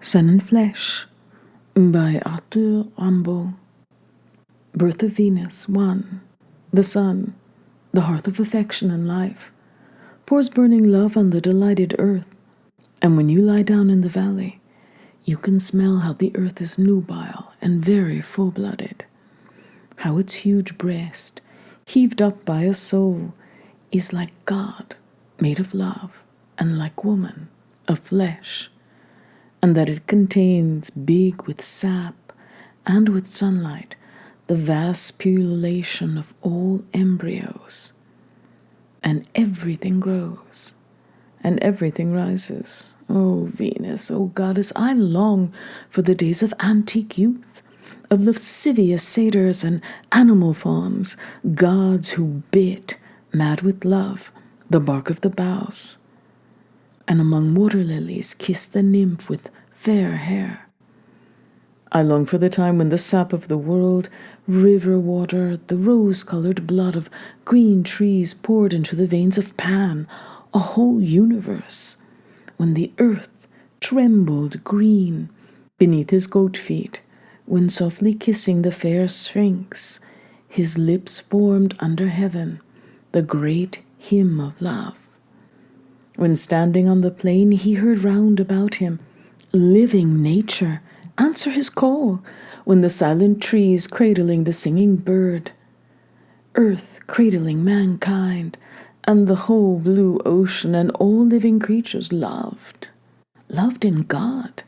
Sun and Flesh by Arthur Rimbaud. Birth of Venus, 1. The sun, the hearth of affection and life, pours burning love on the delighted earth, and when you lie down in the valley, you can smell how the earth is nubile and very full-blooded, how its huge breast, heaved up by a soul, is like God, made of love, and like woman, of flesh, and that it contains, big with sap and with sunlight, the vast pullulation of all embryos. And everything grows, and everything rises. O Venus, O goddess, I long for the days of antique youth, of lascivious satyrs and animal fawns, gods who bit, mad with love, the bark of the boughs, and among water lilies kiss the nymph with fair hair. I long for the time when the sap of the world, river water, the rose-colored blood of green trees poured into the veins of Pan, a whole universe, when the earth trembled green beneath his goat feet, when softly kissing the fair Sphinx, his lips formed under heaven the great hymn of love. When standing on the plain he heard round about him living nature answer his call, when the silent trees cradling the singing bird, earth cradling mankind, and the whole blue ocean and all living creatures loved in God.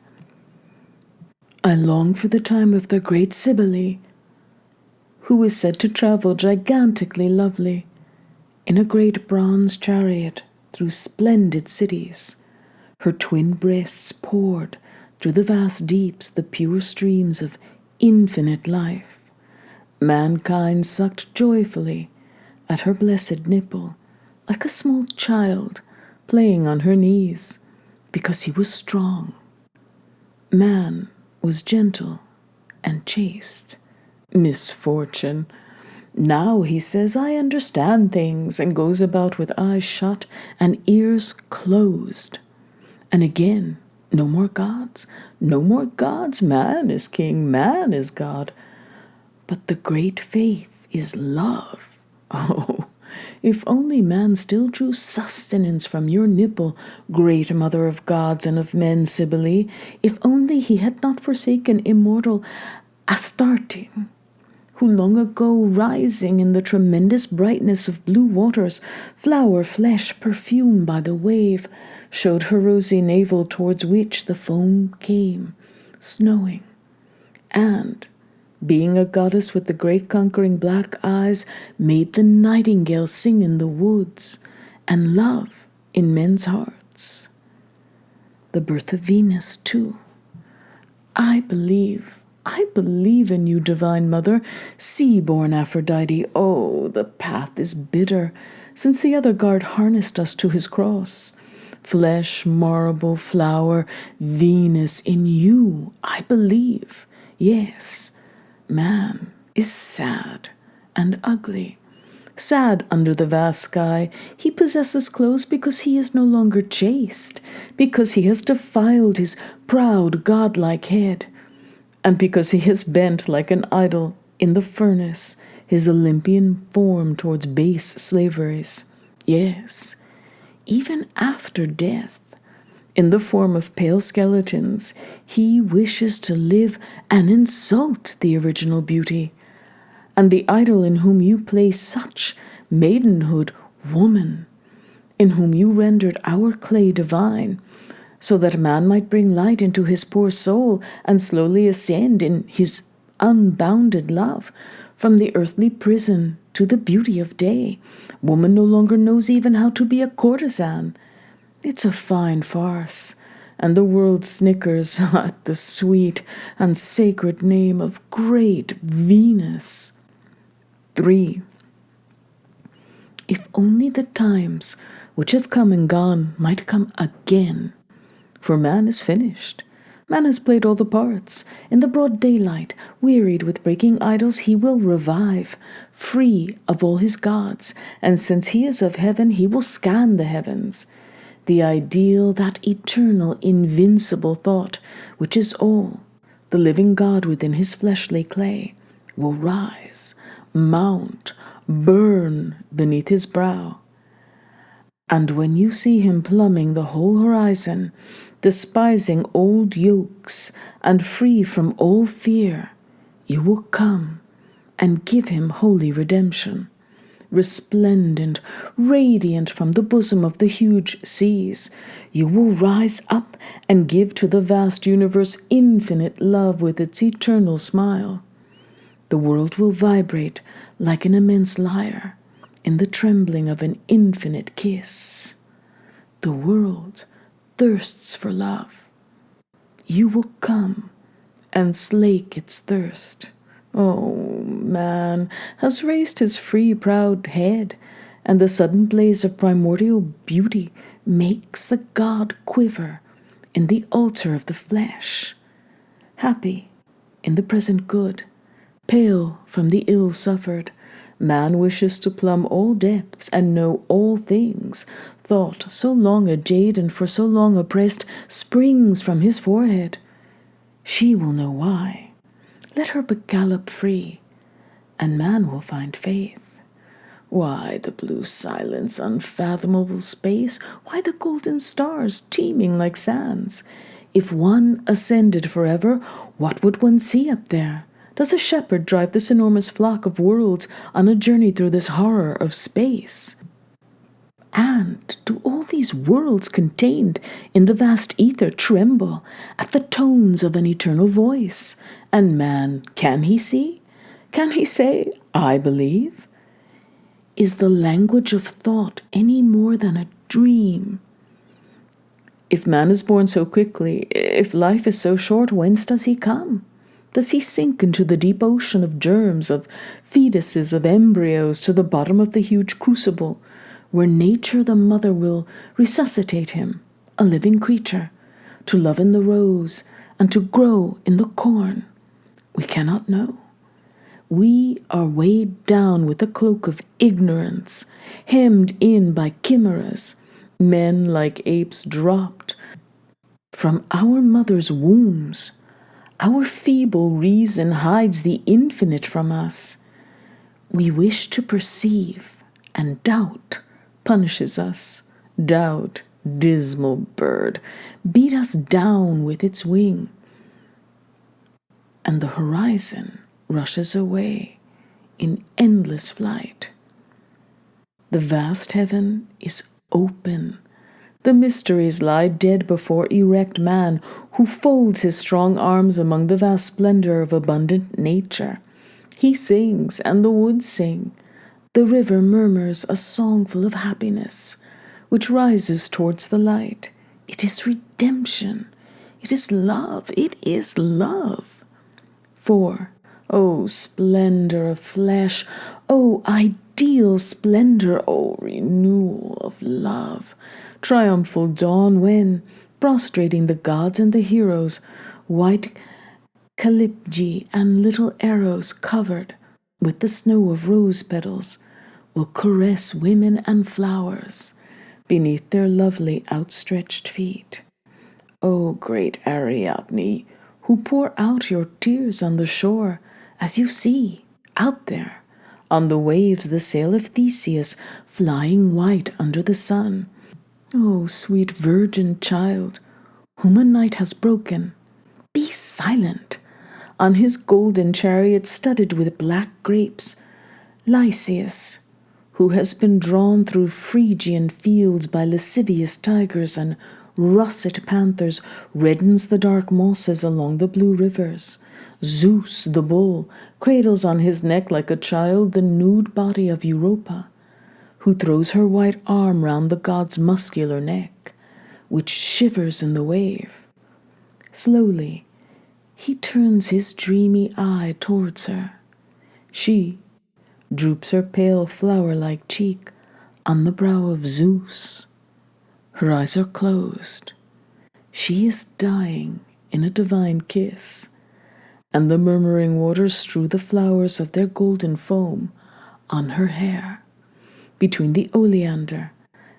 I long for the time of the great Cybele, who is said to travel gigantically lovely in a great bronze chariot through splendid cities. Her twin breasts poured through the vast deeps the pure streams of infinite life. Mankind sucked joyfully at her blessed nipple, like a small child playing on her knees, because he was strong. Man was gentle and chaste. Misfortune! Now he says, I understand things, and goes about with eyes shut and ears closed. And again, no more gods, no more gods. Man is king, man is God. But the great faith is love. Oh, if only man still drew sustenance from your nipple, great mother of gods and of men, Cybele, if only he had not forsaken immortal Astarte, who long ago, rising in the tremendous brightness of blue waters, flower flesh perfumed by the wave, showed her rosy navel towards which the foam came, snowing, and, being a goddess with the great conquering black eyes, made the nightingale sing in the woods, and love in men's hearts. The birth of Venus, too. I believe in you, divine mother, sea-born Aphrodite. Oh, the path is bitter, since the other guard harnessed us to his cross. Flesh, marble, flower, Venus, in you I believe. Yes, man is sad and ugly. Sad under the vast sky, he possesses clothes because he is no longer chaste, because he has defiled his proud godlike head, and because he has bent like an idol in the furnace his Olympian form towards base slaveries. Yes, even after death, in the form of pale skeletons, he wishes to live and insult the original beauty. And the idol in whom you place such maidenhood, woman, in whom you rendered our clay divine, so that man might bring light into his poor soul and slowly ascend in his unbounded love from the earthly prison to the beauty of day. Woman no longer knows even how to be a courtesan. It's a fine farce, and the world snickers at the sweet and sacred name of great Venus. 3. If only the times which have come and gone might come again. For man is finished. Man has played all the parts. In the broad daylight, wearied with breaking idols, he will revive, free of all his gods, and since he is of heaven, he will scan the heavens. the ideal, that eternal, invincible thought, which is all, the living God within his fleshly clay, will rise, mount, burn beneath his brow. And when you see him plumbing the whole horizon, despising old yokes and free from all fear, you will come and give him holy redemption. Resplendent, radiant from the bosom of the huge seas, you will rise up and give to the vast universe infinite love with its eternal smile. The world will vibrate like an immense lyre in the trembling of an infinite kiss. The world thirsts for love. You will come and slake its thirst. Oh, man has raised his free, proud head, and the sudden blaze of primordial beauty makes the god quiver in the altar of the flesh. Happy in the present good, pale from the ill suffered, man wishes to plumb all depths and know all things. Thought, so long a jade and for so long oppressed, springs from his forehead. She will know why. Let her but gallop free, and man will find faith. Why the blue silence, unfathomable space? Why the golden stars teeming like sands? If one ascended forever, what would one see up there? Does a shepherd drive this enormous flock of worlds on a journey through this horror of space? And do all these worlds contained in the vast ether tremble at the tones of an eternal voice? And man, can he see? Can he say, I believe? Is the language of thought any more than a dream? If man is born so quickly, if life is so short, whence does he come? Does he sink into the deep ocean of germs, of fetuses, of embryos, to the bottom of the huge crucible, where nature the mother will resuscitate him, a living creature, to love in the rose and to grow in the corn? We cannot know. We are weighed down with a cloak of ignorance, hemmed in by chimeras. Men like apes dropped from our mother's wombs. Our feeble reason hides the infinite from us. We wish to perceive, and doubt punishes us. Doubt, dismal bird, beat us down with its wing, and the horizon rushes away in endless flight. The vast heaven is open. The mysteries lie dead before erect man, who folds his strong arms among the vast splendor of abundant nature. He sings, and the woods sing. The river murmurs a song full of happiness, which rises towards the light. It is redemption. It is love. It is love. For, O splendor of flesh, O ideal splendor, O renewal of love, triumphal dawn when, prostrating the gods and the heroes, white Calypgi and little arrows covered with the snow of rose petals will caress women and flowers beneath their lovely outstretched feet. O great Ariadne, who pour out your tears on the shore, as you see, out there, on the waves the sail of Theseus flying white under the sun. O sweet virgin child, whom a night has broken, be silent. On his golden chariot studded with black grapes, Lycius, who has been drawn through Phrygian fields by lascivious tigers and russet panthers, reddens the dark mosses along the blue rivers. Zeus, the bull, cradles on his neck like a child the nude body of Europa, who throws her white arm round the god's muscular neck, which shivers in the wave. Slowly, he turns his dreamy eye towards her. She droops her pale flower-like cheek on the brow of Zeus. Her eyes are closed. She is dying in a divine kiss, and the murmuring waters strew the flowers of their golden foam on her hair, between the oleander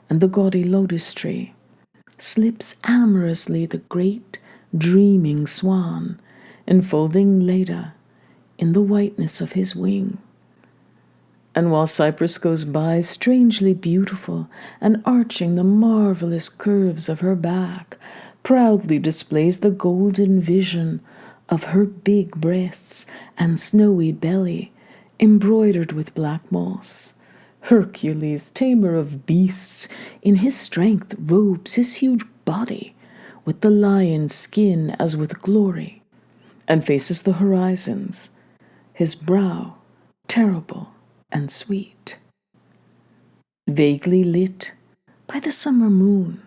and the gaudy lotus tree. slips amorously the great dreaming swan, enfolding Leda in the whiteness of his wing. And while Cyprus goes by, strangely beautiful, and arching the marvelous curves of her back, proudly displays the golden vision of her big breasts and snowy belly, embroidered with black moss. Hercules, tamer of beasts, in his strength robes his huge body with the lion's skin as with glory, and faces the horizons, his brow terrible and sweet. Vaguely lit by the summer moon,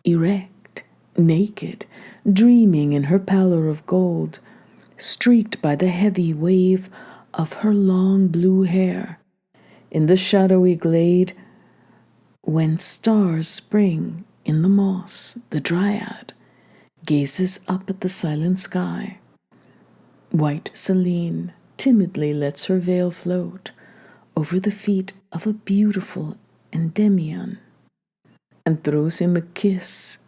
erect, naked, dreaming in her pallor of gold, streaked by the heavy wave of her long blue hair, in the shadowy glade, when stars spring in the moss, the dryad gazes up at the silent sky. White Selene timidly lets her veil float over the feet of a beautiful Endymion, and throws him a kiss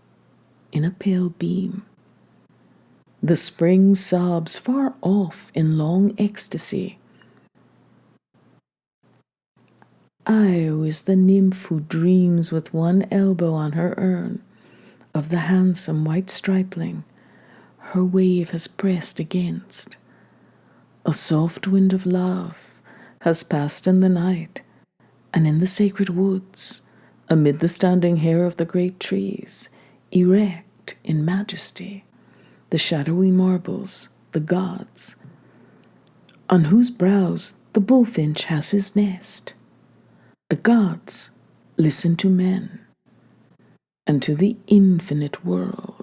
in a pale beam. The spring sobs far off in long ecstasy. Io is the nymph who dreams with one elbow on her urn of the handsome white stripling her wave has pressed against. A soft wind of love has passed in the night, and in the sacred woods, amid the standing hair of the great trees, erect in majesty, the shadowy marbles, the gods, on whose brows the bullfinch has his nest. The gods listen to men and to the infinite world.